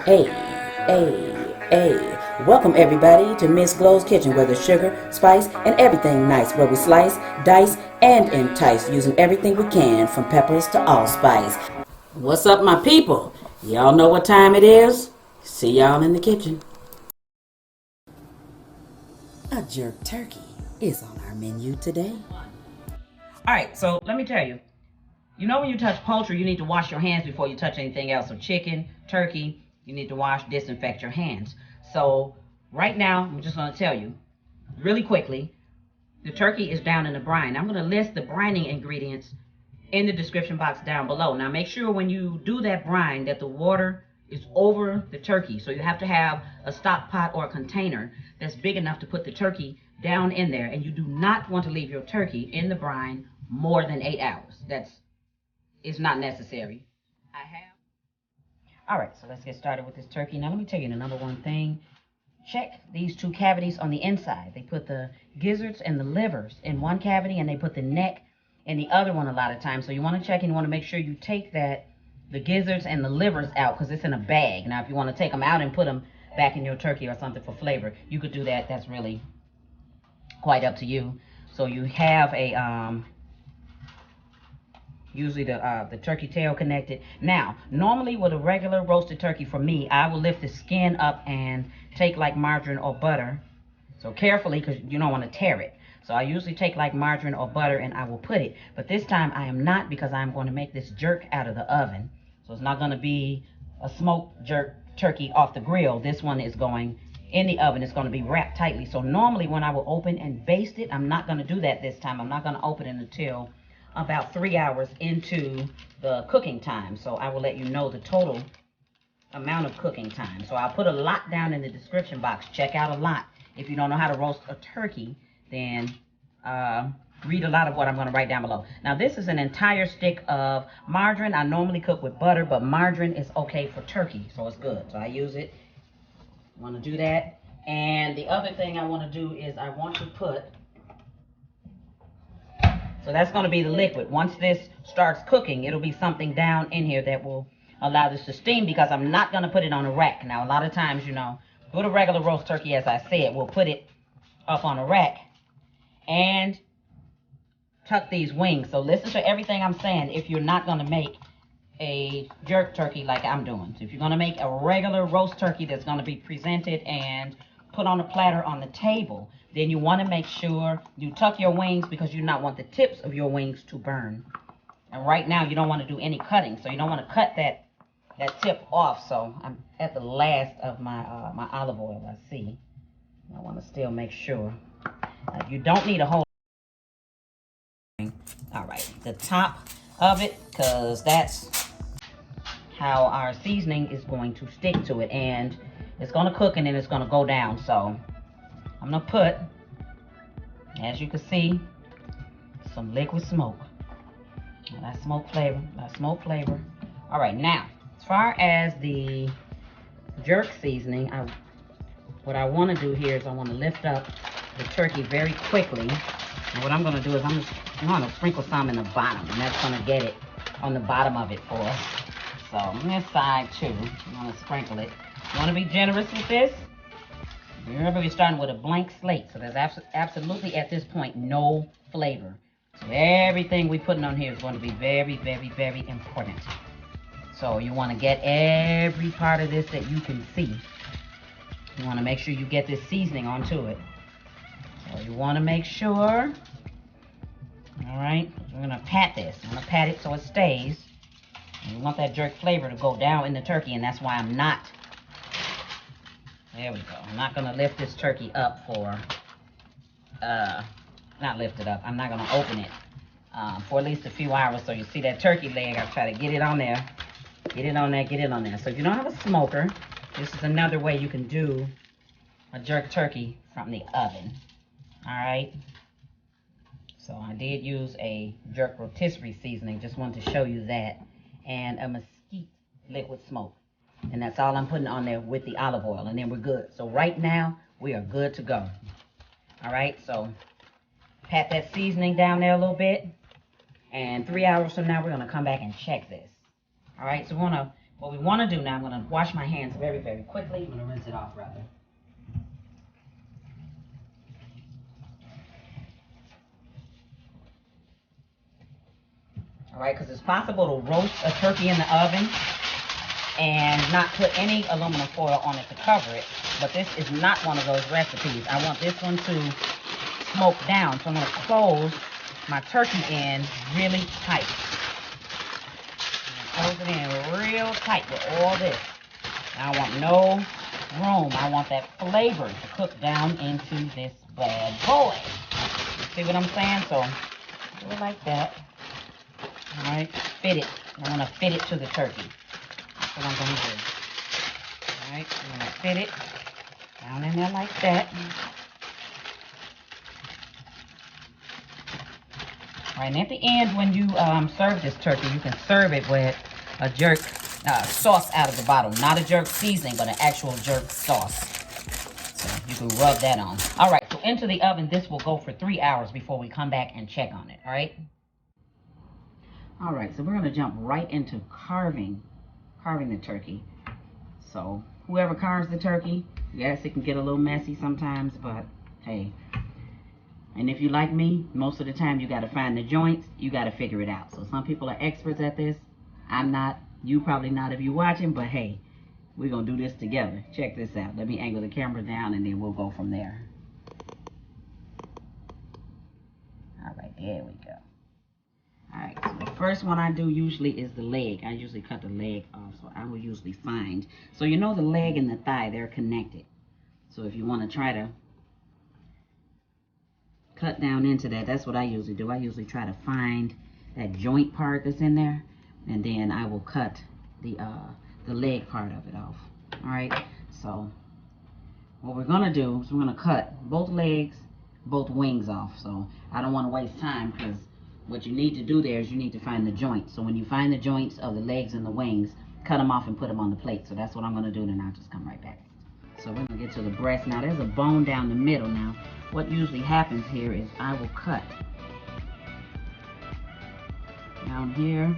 Hey, hey. Welcome everybody to Miss Glow's Kitchen, where there's sugar, spice, and everything nice, where we slice, dice, and entice using everything we can, from peppers to allspice. What's up, my people? Y'all know what time it is? See y'all in the kitchen. A jerk turkey is on our menu today. All right, so let me tell you. You know when you touch poultry, you need to wash your hands before you touch anything else. So chicken, turkey, you need to wash, disinfect your hands. So right now, I'm just going to tell you really quickly, the turkey is down in the brine. I'm going to list the brining ingredients in the description box down below. Now make sure when you do that brine that the water is over the turkey. So you have to have a stock pot or a container that's big enough to put the turkey down in there. And you do not want to leave your turkey in the brine more than 8 hours. That's is not necessary. I have. All right, so let's get started with this turkey. Now let me tell you the number one thing. Check these two cavities on the inside. They put the gizzards and the livers in one cavity, and they put the neck in the other one a lot of times. So you want to check and you want to make sure you take the gizzards and the livers out, because it's in a bag. Now if you want to take them out and put them back in your turkey or something for flavor, you could do that. That's really quite up to you. So you have a usually the turkey tail connected. Now, normally with a regular roasted turkey, for me, I will lift the skin up and take like margarine or butter. So carefully, because you don't want to tear it. So I usually take like margarine or butter and I will put it. But this time I am not, because I'm going to make this jerk out of the oven. So it's not going to be a smoked jerk turkey off the grill. This one is going in the oven. It's going to be wrapped tightly. So normally when I will open and baste it, I'm not going to do that this time. I'm not going to open it until about 3 hours into the cooking time. So I will let you know the total amount of cooking time. So I'll put a lot down in the description box. Check out a lot. If you don't know how to roast a turkey, then read a lot of what I'm going to write down below. Now this is an entire stick of margarine. I normally cook with butter, but margarine is okay for turkey, so it's good. So I use it. I want to do that. And the other thing I want to do is I want to put, so that's going to be the liquid. Once this starts cooking, it'll be something down in here that will allow this to steam, because I'm not going to put it on a rack. Now, a lot of times, you know, with a regular roast turkey, as I said, we'll put it up on a rack and tuck these wings. So listen to everything I'm saying if you're not going to make a jerk turkey like I'm doing. So if you're going to make a regular roast turkey that's going to be presented and put on a platter on the table, then you want to make sure you tuck your wings, because you not want the tips of your wings to burn. And right now you don't want to do any cutting, so you don't want to cut that tip off. So I'm at the last of my my olive oil, I see. I want to still make sure. You don't need a whole. All right, the top of it, because that's how our seasoning is going to stick to it, and it's going to cook and then it's going to go down. So I'm going to put, as you can see, some liquid smoke. That smoke flavor. All right, now, as far as the jerk seasoning, what I want to do here is I want to lift up the turkey very quickly. And what I'm going to do is I'm going to sprinkle some in the bottom, and that's going to get it on the bottom of it for us. So on this side too, I'm going to sprinkle it. You want to be generous with this. Remember, we're starting with a blank slate, so there's absolutely at this point no flavor. So everything we're putting on here is going to be very, very, very important. So you want to get every part of this that you can see. You want to make sure you get this seasoning onto it. So you want to make sure. All right, we're going to pat this. I'm going to pat it so it stays. And you want that jerk flavor to go down in the turkey, and that's why I'm not. There we go. I'm not going to lift this turkey up for, not lift it up. I'm not going to open it for at least a few hours. So you see that turkey leg, I'll try to get it on there. Get it on there, get it on there. So if you don't have a smoker, this is another way you can do a jerk turkey from the oven. All right. So I did use a jerk rotisserie seasoning. Just wanted to show you that. And a mesquite liquid smoke. And that's all I'm putting on there with the olive oil. And then we're good. So right now, we are good to go. All right. So pat that seasoning down there a little bit. And 3 hours from now, we're going to come back and check this. All right. So we want to What we want to do now, I'm going to wash my hands very, very quickly. I'm going to rinse it off, rather. All right, because it's possible to roast a turkey in the oven and not put any aluminum foil on it to cover it. But this is not one of those recipes. I want this one to smoke down. So I'm going to close my turkey in really tight. Close it in real tight with all this. I want no room. I want that flavor to cook down into this bad boy. See what I'm saying? So do it like that. All right, fit it. I want to fit it to the turkey. That's what I'm going to do. All right, I'm going to fit it down in there like that. All right, and at the end, when you serve this turkey, you can serve it with a jerk sauce out of the bottle. Not a jerk seasoning, but an actual jerk sauce. So you can rub that on. All right, so into the oven, this will go for 3 hours before we come back and check on it, all right? All right, so we're going to jump right into carving the turkey. So whoever carves the turkey, yes, it can get a little messy sometimes, but hey. And if you like me, most of the time you got to find the joints, you got to figure it out. So some people are experts at this. I'm not. You probably not if you're watching, but hey, we're going to do this together. Check this out. Let me angle the camera down and then we'll go from there. All right, there we go. All right, so the first one I do usually is the leg. I usually cut the leg off, so I will usually find. So you know the leg and the thigh, they're connected. So if you want to try to cut down into that, that's what I usually do. I usually try to find that joint part that's in there, and then I will cut the leg part of it off. All right, so what we're gonna do is we're gonna cut both legs, both wings off. So I don't want to waste time, because what you need to do there is you need to find the joints. So when you find the joints of the legs and the wings, cut them off and put them on the plate. So that's what I'm gonna do, and I'll just come right back. So we're gonna get to the breast. Now there's a bone down the middle. Now what usually happens here is I will cut down here.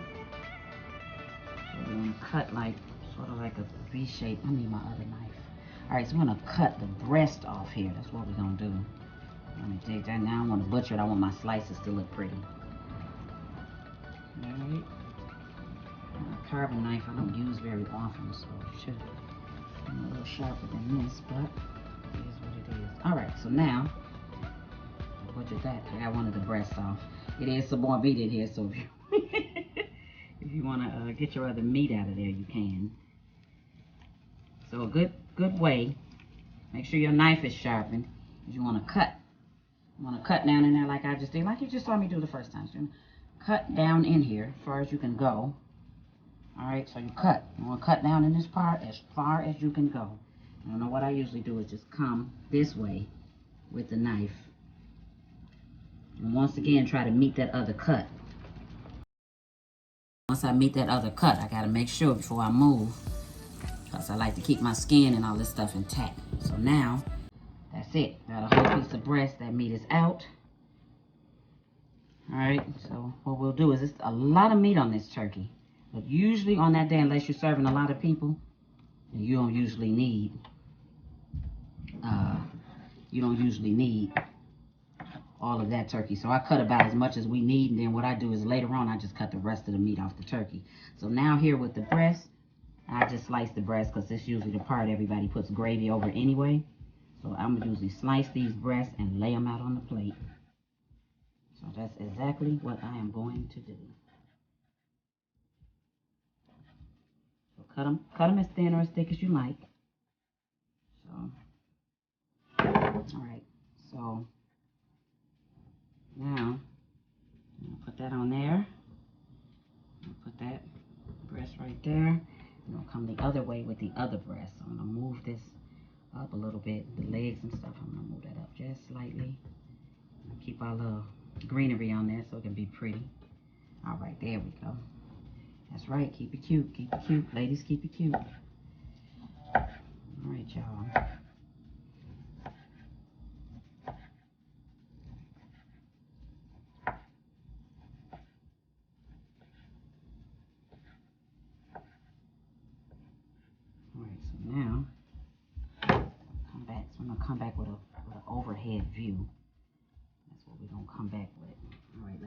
So we're gonna cut like sort of like a V shape. I need my other knife. All right, so we're gonna cut the breast off here. That's what we're gonna do. Let me take that now. I want to butcher it. I want my slices to look pretty. All right. A carving knife I don't use very often, so it should be a little sharper than this, but it is what it is. All right, so now butcher that. I got one of the breasts off. It is some more meat in here, so if you if you want to get your other meat out of there, you can. So a good way. Make sure your knife is sharpened. You want to cut. You want to cut down in there like I just did, like you just saw me do the first time. So cut down in here as far as you can go. All right, so you cut. You want to cut down in this part as far as you can go. I don't know what I usually do is just come this way with the knife. And once again, try to meet that other cut. Once I meet that other cut, I got to make sure before I move, because I like to keep my skin and all this stuff intact. So now, that's it. Got a whole piece of breast. That meat is out. All right, so what we'll do is, it's a lot of meat on this turkey. But usually on that day, unless you're serving a lot of people, you don't usually need all of that turkey. So I cut about as much as we need, and then what I do is later on I just cut the rest of the meat off the turkey. So now here with the breast, I just slice the breast, because it's usually the part everybody puts gravy over anyway. So I'm gonna usually slice these breasts and lay them out on the plate. So that's exactly what I am going to do. So cut them as thin or as thick as you like. So, all right. So now I'll put that on there. I'll put that breast right there. And I'll come the other way with the other breast. So I'm gonna move this up a little bit, the legs and stuff. I'm gonna move that up just slightly. Keep our little greenery on there so it can be pretty. All right, there we go. That's right, keep it cute, keep it cute. Ladies, keep it cute. All right, y'all. come back with an overhead view. That's what we're gonna come back with. All right,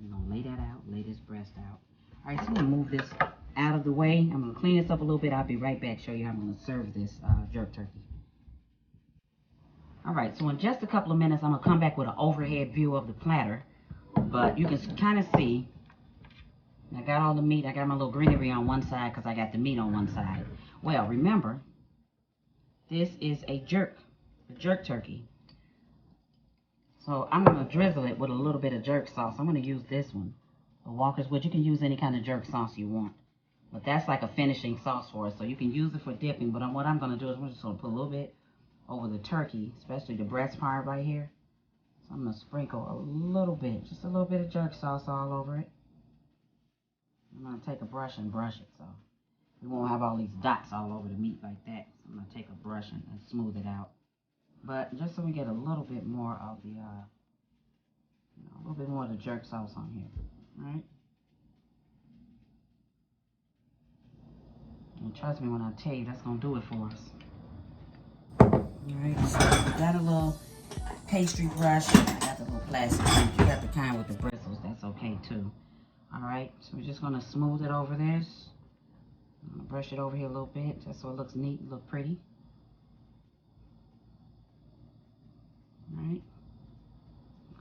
we're gonna lay that out, lay this breast out. All right, so I'm gonna move this out of the way. I'm gonna clean this up a little bit. I'll be right back, show you how I'm gonna serve this jerk turkey. All right, so in just a couple of minutes, I'm gonna come back with an overhead view of the platter. But you can kind of see, I got all the meat. I got my little greenery on one side because I got the meat on one side. Well, remember, this is a jerk turkey. So I'm gonna drizzle it with a little bit of jerk sauce. I'm gonna use this one, the Walker's Wood. You can use any kind of jerk sauce you want, but that's like a finishing sauce for it. So you can use it for dipping. But what I'm gonna do is I'm just gonna put a little bit over the turkey, especially the breast part right here. So I'm going to sprinkle a little bit, just a little bit of jerk sauce all over it. I'm going to take a brush and brush it so we won't have all these dots all over the meat like that. So I'm going to take a brush and smooth it out. But just so we get a little bit more of the, a little bit more of the jerk sauce on here. All right? And trust me when I tell you, that's going to do it for us. Alright, so we got a little pastry brush. I got the little plastic one. You got the kind with the bristles, that's okay too. Alright, so we're just gonna smooth it over this. I'm gonna brush it over here a little bit just so it looks neat and look pretty. Alright,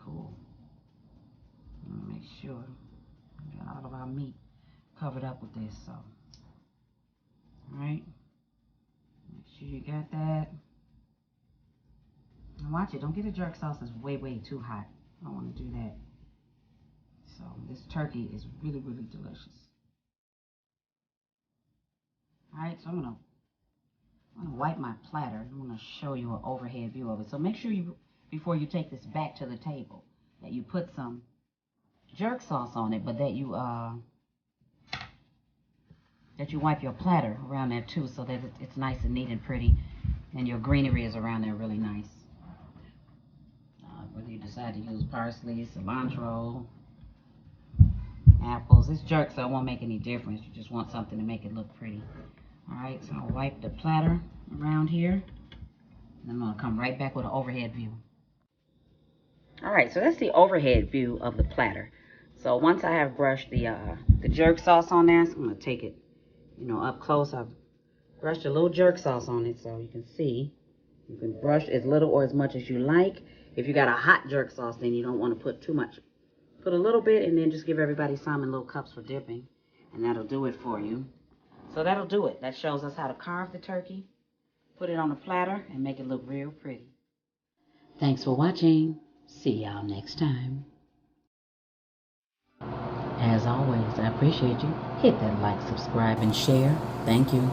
cool. I'm gonna make sure we got all of our meat covered up with this, so. Alright, make sure you got that. And watch it, don't get the jerk sauce that's way too hot. I don't want to do that. So this turkey is really delicious. Alright, so I'm gonna wipe my platter. I'm gonna show you an overhead view of it. So make sure you, before you take this back to the table, that you put some jerk sauce on it, but that you wipe your platter around there too, so that it's nice and neat and pretty, and your greenery is around there really nice. Whether you decide to use parsley, cilantro, apples, it's jerk, so it won't make any difference. You just want something to make it look pretty. Alright, so I'll wipe the platter around here, and I'm going to come right back with an overhead view. Alright, so that's the overhead view of the platter. So once I have brushed the jerk sauce on there, so I'm going to take it, up close. I've brushed a little jerk sauce on it so you can see. You can brush as little or as much as you like. If you got a hot jerk sauce, then you don't want to put too much. Put a little bit and then just give everybody some in little cups for dipping. And that'll do it for you. So that'll do it. That shows us how to carve the turkey, put it on a platter, and make it look real pretty. Thanks for watching. See y'all next time. As always, I appreciate you. Hit that like, subscribe, and share. Thank you.